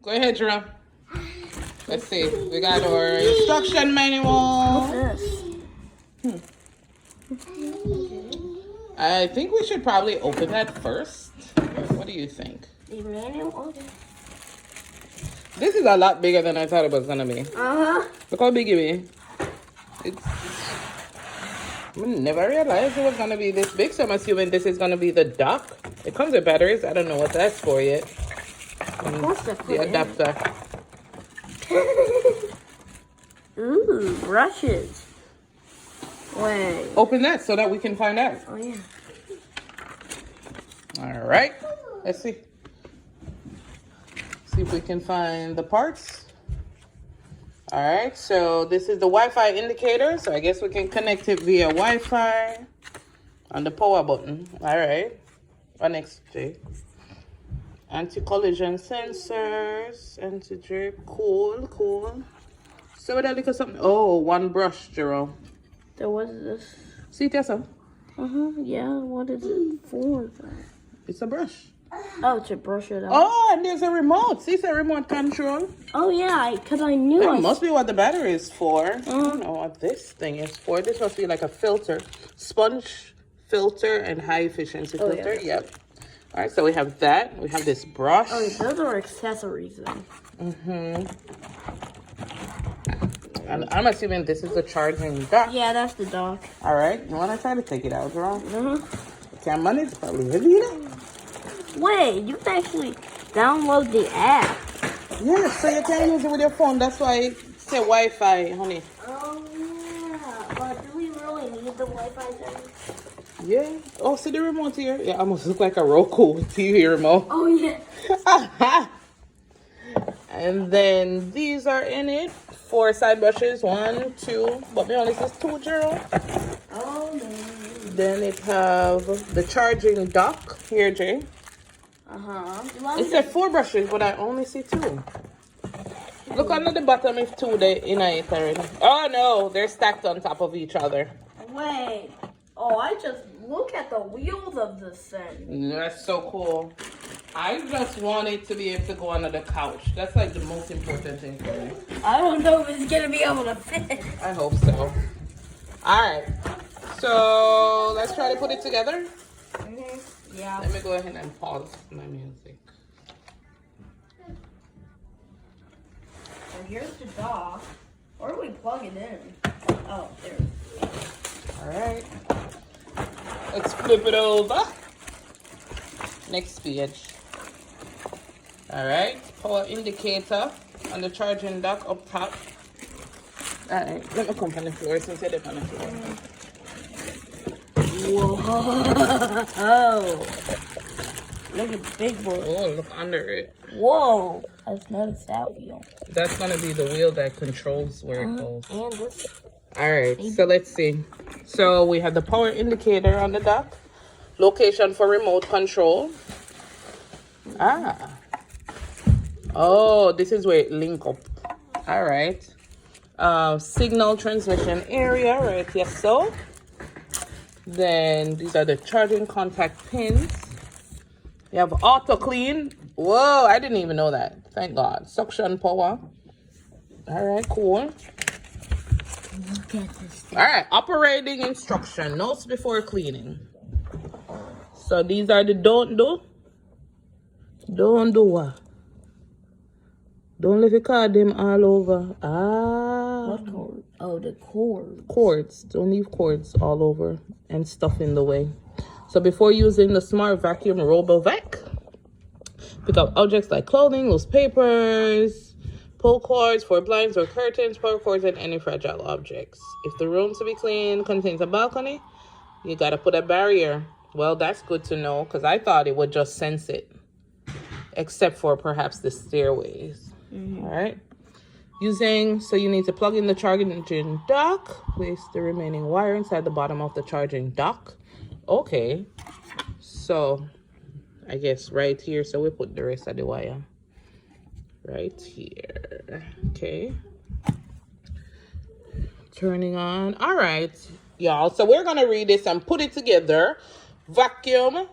Go ahead, Jerome. Let's see. We got our instruction manual. What's this? I think we should probably open that first. What do you think? The manual? Okay. This is a lot bigger than I thought it was gonna be. Uh-huh. Look how big it is. I never realized it was gonna be this big, so I'm assuming this is gonna be the dock. It comes with batteries. I don't know what that's for yet. The adapter. Ooh, brushes. Wait. Open that so that we can find out. Oh, yeah. All right. Let's see. See if we can find the parts. All right. So this is the Wi-Fi indicator. So I guess we can connect it via Wi-Fi on the power button. All right. What next, Jay? Anti-collision sensors. Anti-drip. Cool, cool. So what look at something? Oh, one brush, Jerome. So what is this? See, Tessa? Yeah, what is it for? It's a brush. Oh, to brush it out. Oh, and there's a remote. See, it's a remote control. Oh, yeah, because I knew That must be what the battery is for. I don't know Uh-huh. what this thing is for. This must be like a filter. Sponge filter and high efficiency Oh, filter. yeah. Yep. All right, so we have that. We have this brush. Oh, those are accessories then. And I'm assuming this is the charging dock. Yeah, that's the dock. All right. You want to try to take it out, Jerome? Uh-huh. Can't manage. Probably heavy, you know? Wait, you can actually download the app. Yeah, so you can use it with your phone. That's why I say Wi-Fi, honey. Oh, yeah. But do we really need the Wi-Fi thing? Yeah. Oh, see the remote here? Yeah, almost look like a Roku TV remote. Oh, yeah. And then these are in it. 4 side brushes. 1, 2. But me only says 2, Gerald. Oh, no. Then it have the charging dock here, Jay. Uh-huh. It said 4 brushes, but I only see 2. Look under the bottom if 2 they in it already. Oh no, they're stacked on top of each other. Wait. Oh, I just look at the wheels of this thing. That's so cool. I just want it to be able to go under the couch. That's like the most important thing for me. I don't know if it's gonna be able to fit. I hope so. Alright. So let's try to put it together. Yeah. Let me go ahead and pause my music. So here's the dock. Where do we plug it in? Oh, there. Alright. Let's flip it over. Next page. Alright. Power indicator on the charging dock up top. Alright. Let me come on the floor since I did on the floor. Whoa. Look at the big boy. Oh, look under it. Whoa. I just noticed that wheel. That's going to be the wheel that controls where it goes. And this. Alright, so let's see. So we have the power indicator on the dock. Location for remote control. Oh, this is where it link up. Alright. Signal transmission area, right here, so. Then these are the charging contact pins. You have auto clean. Whoa, I didn't even know that. Thank God. Suction power. Alright, cool. Look at this. All right, operating instruction. Notes before cleaning. So these are the don't do. Don't do what? Don't leave your card them all over. What cord? Oh, the cord. Cords. Don't leave cords all over and stuff in the way. So before using the Smart Vacuum Robovac, pick up objects like clothing, loose papers, pull cords for blinds or curtains, pull cords, and any fragile objects. If the room to be cleaned contains a balcony, you gotta put a barrier. Well, that's good to know because I thought it would just sense it, except for perhaps the stairways. All right. So you need to plug in the charging dock. Place the remaining wire inside the bottom of the charging dock. Okay. So I guess right here. So we put the rest of the wire right here. Okay. Turning on. All right, y'all. So we're going to read this and put it together. Vacuum.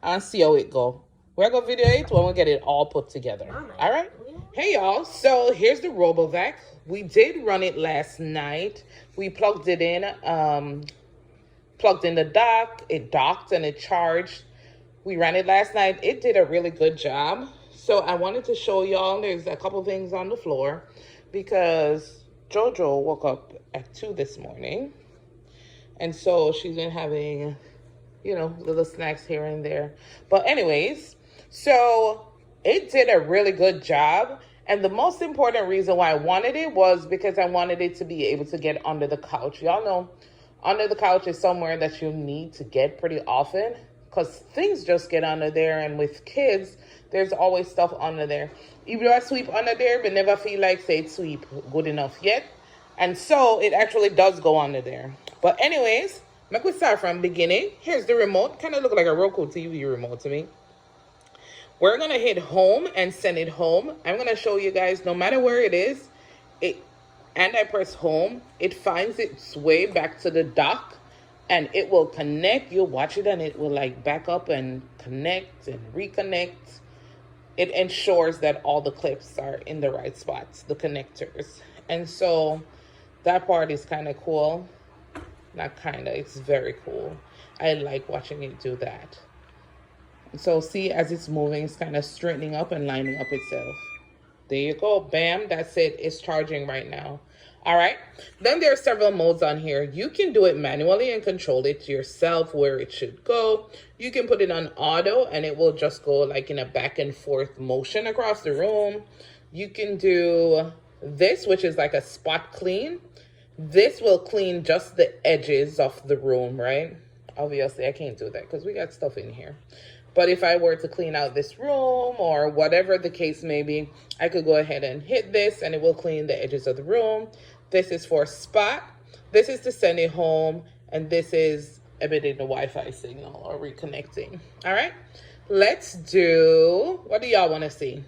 And see how it go. We're going to video it when we get it all put together. All right? Hey, y'all. So here's the Robovac. We did run it last night. We plugged it in, plugged in the dock. It docked and it charged. We ran it last night. It did a really good job. So I wanted to show y'all, there's a couple things on the floor because JoJo woke up at 2 this morning. And so she's been having, you know, little snacks here and there. But anyways, so it did a really good job. And the most important reason why I wanted it was because I wanted it to be able to get under the couch. Y'all know under the couch is somewhere that you need to get pretty often because things just get under there. And with kids, there's always stuff under there. Even though I sweep under there, but never feel like, say, it sweep good enough yet. And so it actually does go under there. But anyways, make we start from beginning. Here's the remote. Kind of look like a Roku TV remote to me. We're going to hit home and send it home. I'm going to show you guys, no matter where it is, and I press home, it finds its way back to the dock and it will connect. You'll watch it and it will like back up and connect and reconnect. It ensures that all the clips are in the right spots, the connectors. And so that part is kind of cool. Not kind of, it's very cool. I like watching it do that. So see, as it's moving, it's kind of straightening up and lining up itself. There you go. Bam. That's it. It's charging right now. All right. Then there are several modes on here. You can do it manually and control it yourself where it should go. You can put it on auto and it will just go like in a back and forth motion across the room. You can do this, which is like a spot clean. This will clean just the edges of the room, right? Obviously, I can't do that because we got stuff in here. But if I were to clean out this room or whatever the case may be, I could go ahead and hit this and it will clean the edges of the room. This is for spot. This is to send it home. And this is emitting the Wi-Fi signal or reconnecting. All right, let's do, what do y'all want to see?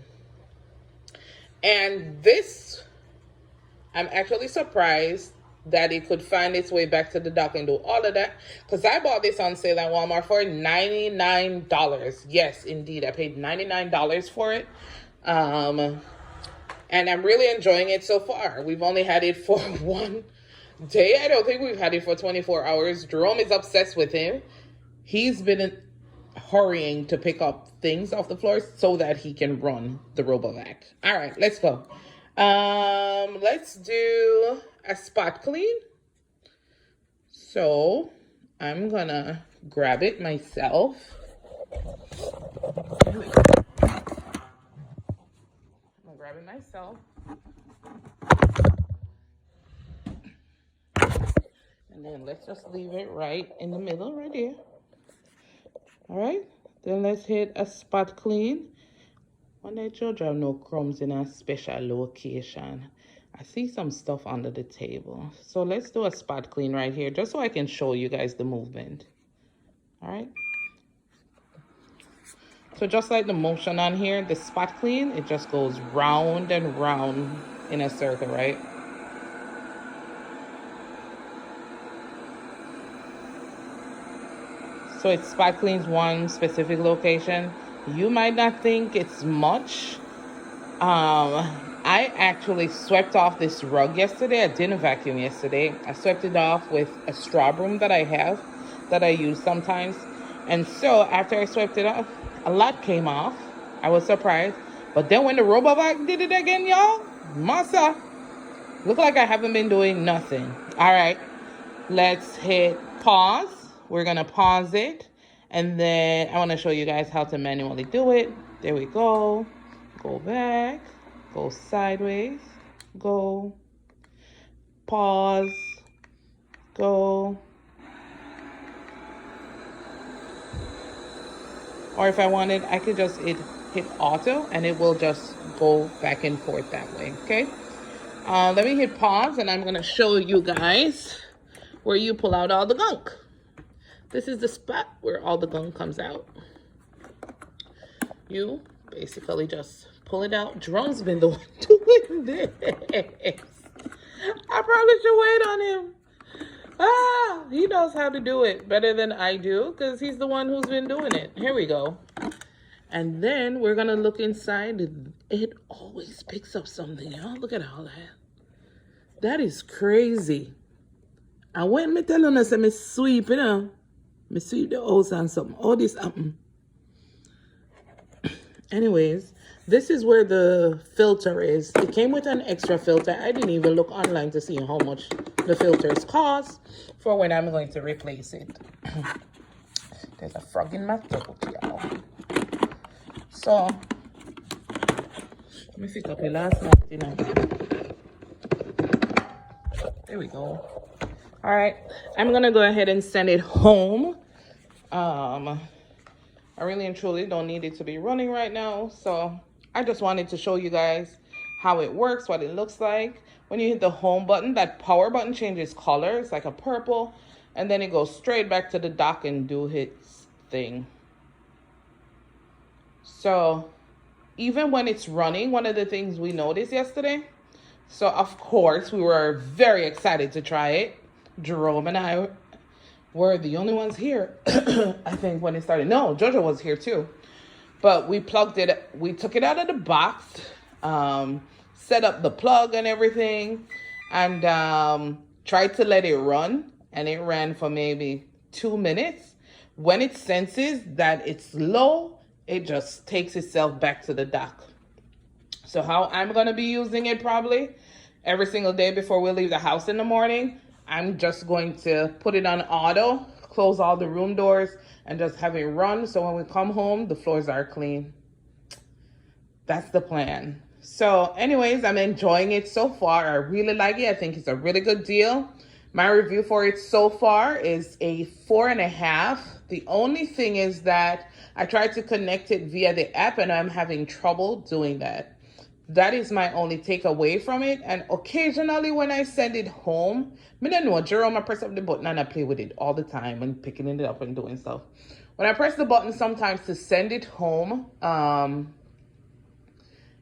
And this, I'm actually surprised that it could find its way back to the dock and do all of that. Because I bought this on sale at Walmart for $99. Yes, indeed. I paid $99 for it. And I'm really enjoying it so far. We've only had it for 1 day. I don't think we've had it for 24 hours. Jerome is obsessed with him. He's been hurrying to pick up things off the floor so that he can run the Robovac. All right, let's go. Let's do a spot clean. So I'm gonna grab it myself. I'm gonna grab it myself. And then let's just leave it right in the middle right here. All right, then let's hit a spot clean. When they JoJo have no crumbs in a special location. I see some stuff under the table. So let's do a spot clean right here, just so I can show you guys the movement. All right. So just like the motion on here, the spot clean, it just goes round and round in a circle, right? So it spot cleans one specific location. You might not think it's much. I actually swept off this rug yesterday. I didn't vacuum yesterday. I swept it off with a straw broom that I have, that I use sometimes. And so after I swept it off, a lot came off. I was surprised. But then when the Robovac did it again, y'all, massa, look like I haven't been doing nothing. All right, let's hit pause. We're gonna pause it. And then I want to show you guys how to manually do it. There we go. Go back. Go sideways. Go. Pause. Go. Or if I wanted, I could just hit auto and it will just go back and forth that way. Okay. Let me hit pause and I'm going to show you guys where you pull out all the gunk. This is the spot where all the gunk comes out. You basically just pull it out. Jerome's been the one doing this. I probably should wait on him. He knows how to do it better than I do because he's the one who's been doing it. Here we go. And then we're gonna look inside. It always picks up something, y'all. Look at all that. That is crazy. And when me tell us me sweep, you know, me sweep the house and something. All this happen. Anyways, this is where the filter is. It came with an extra filter. I didn't even look online to see how much the filters cost for when I'm going to replace it. There's a frog in my throat, y'all. So, let me pick up the last night, you know. There we go. All right, I'm gonna go ahead and send it home. I really and truly don't need it to be running right now. So I just wanted to show you guys how it works, what it looks like. When you hit the home button, that power button changes color. It's like a purple. And then it goes straight back to the dock and do its thing. So even when it's running, one of the things we noticed yesterday. So of course, we were very excited to try it. Jerome and I were the only ones here, I think, when it started. No, Jojo was here too. But we plugged it, we took it out of the box, set up the plug and everything, and tried to let it run. And it ran for maybe 2 minutes. When it senses that it's low, it just takes itself back to the dock. So how I'm going to be using it probably every single day before we leave the house in the morning, I'm just going to put it on auto, close all the room doors, and just have it run. So when we come home, the floors are clean. That's the plan. So anyways, I'm enjoying it so far. I really like it. I think it's a really good deal. My review for it so far is a 4.5. The only thing is that I tried to connect it via the app and I'm having trouble doing that. That is my only takeaway from it. And occasionally when I send it home, I don't know, Jerome, I press up the button and I play with it all the time and picking it up and doing stuff. When I press the button sometimes to send it home,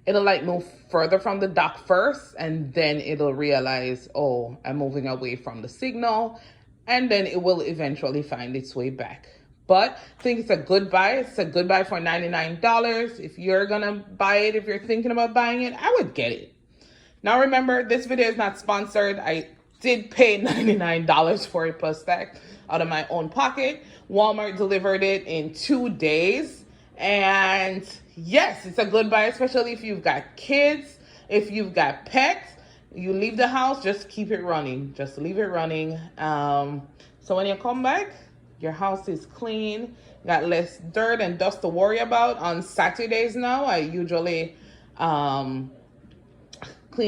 it'll like move further from the dock first and then it'll realize, oh, I'm moving away from the signal, and then it will eventually find its way back. But I think it's a good buy. It's a good buy for $99. If you're gonna buy it, if you're thinking about buying it, I would get it. Now remember, this video is not sponsored. I did pay $99 for it plus tax out of my own pocket. Walmart delivered it in 2 days. And yes, it's a good buy, especially if you've got kids, if you've got pets. You leave the house, just keep it running. Just leave it running. So when you come back, your house is clean, got less dirt and dust to worry about. On Saturdays now, I usually clean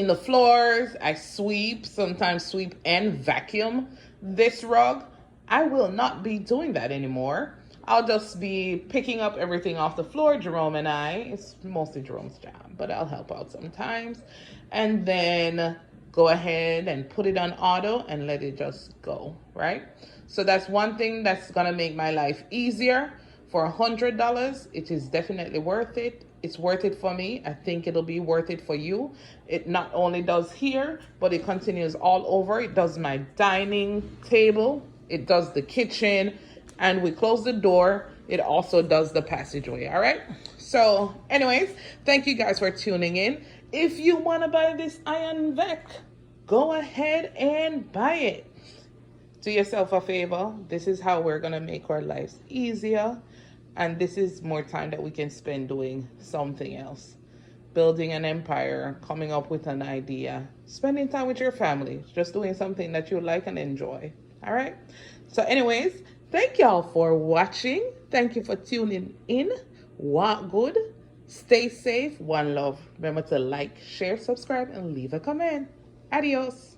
the floors. I sweep, sometimes sweep and vacuum this rug. I will not be doing that anymore. I'll just be picking up everything off the floor, Jerome and I. It's mostly Jerome's job, but I'll help out sometimes. And then go ahead and put it on auto and let it just go, right? So that's one thing that's gonna make my life easier. For $100, it is definitely worth it. It's worth it for me. I think it'll be worth it for you. It not only does here, but it continues all over. It does my dining table. It does the kitchen. And we close the door. It also does the passageway, all right? So anyways, thank you guys for tuning in. If you wanna buy this Ionvac, go ahead and buy it. Do yourself a favor. This is how we're gonna make our lives easier. And this is more time that we can spend doing something else. Building an empire, coming up with an idea, spending time with your family, just doing something that you like and enjoy. All right? So anyways, thank y'all for watching. Thank you for tuning in. Walk good. Stay safe. One love. Remember to like, share, subscribe, and leave a comment. Adios.